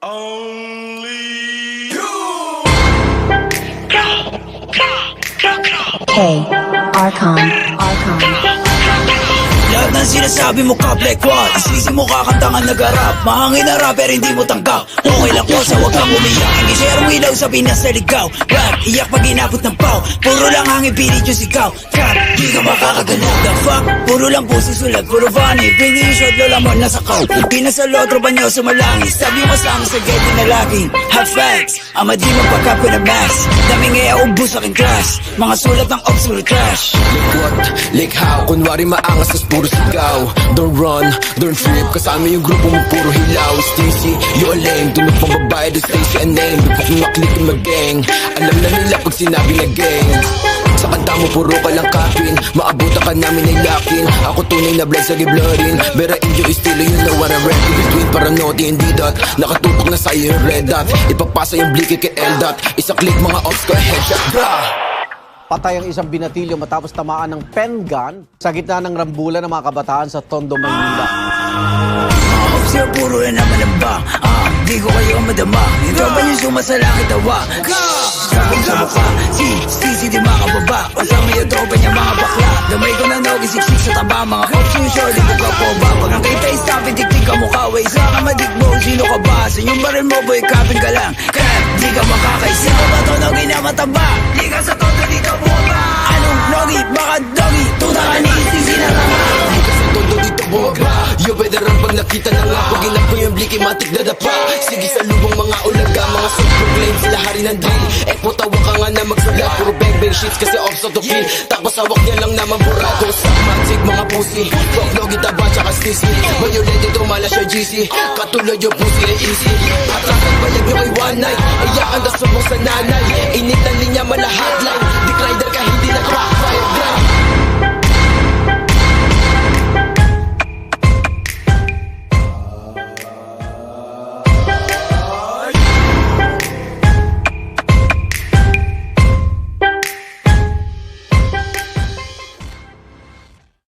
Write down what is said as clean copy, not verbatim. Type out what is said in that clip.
Only you. Hey, Archon. Lahat ng sinasabi mo ka Black One, isisi mo kakanta nga nag-arap. Mahangin na rapper hindi mo tanggap. Okay lang ko sa wag kang umiyak. Hindi share ilaw sa Pinas na ligaw. Rap, iyak pag inabot ng pau. Puro lang hangin pilit yung sigaw. Trap, di ka makakagalaw. The fuck, puro lang puso sulat. Puro funny, bring yung shot lola mo nasa kaw. Pinas sa lotro ba nyo sumalangis. Sabi mo kasama sa gate na laging have facts, ama di magpagkap ko na max. Daming ubus sa aking class. Mga sulat ng ops puro trash. Like what? Like how? Kunwari maangas tas puro sigaw. Don't run, don't trip. Kasama yung grupo mo puro hilaw. Stacy, you a lame. Tunog pang babae, do Stacy a name. Dupok maklik yung mag-gang. Alam na nila pag sinabi na gang. Sa kanta mo puro ka lang kapin. Maabutan ka namin ay lakin. Ako tunay na blood sa giblorin. Bera inyo estilo yun na what I'm ready. Between paranoid and D-dot. Nakatutok na sa'yo yung red dot. Ipapasa yung bliki kay L-dot. Isa click mga ops ko headshot. Blah! Patay ang isang binatilyo matapos tamaan ng pen gun sa gitna ng rambulan ng mga kabataan sa Tondo, Maynila. Mga ops yun, puro na naman ang bang. Di ko kayo madama. Yung tropa nyo sumasalangit tawa. Sabing sa mukha, si di makababa. Kasama yung tropa niya mga bakla. Damay ko na nogi, siksik sa taba. Mga ops yung short, di ko ka po ba. Pag ang kita is tapin, tiktik ka mukha. Way sa ka madigmo, sino ka ba? Sa inyong baril mo, boy, kapin ka lang. Kaya di ka makakaisi. Ako ba to nogi na mataba? Di ka sa todo, di ka buka. Anong nogi? Baka dogi? Tuta ka ni isisi na tama. Di ka sa todo dito bumaga. Yo, veteran pag nakita na nga. Pag inap ko yung bliki, matik na dapa. Sige sa lubong mga ulaga. Mga self-proclaim sila hari ng drill. Ekpo tawa ka nga na magsulat. Puro bang-bang shits kasi off sa to kill. Tapos hawak niya lang naman burado. Sa mansig mga pussy. Fuck logi taba tsaka stisi. Violent ito mala siya GC. Katulad yung pussy ay easy. Atrasan balag nyo kay one night. Iyakan na subong sa nanay. Init ng linya mala hotline. Dick rider ka hindi nagpa.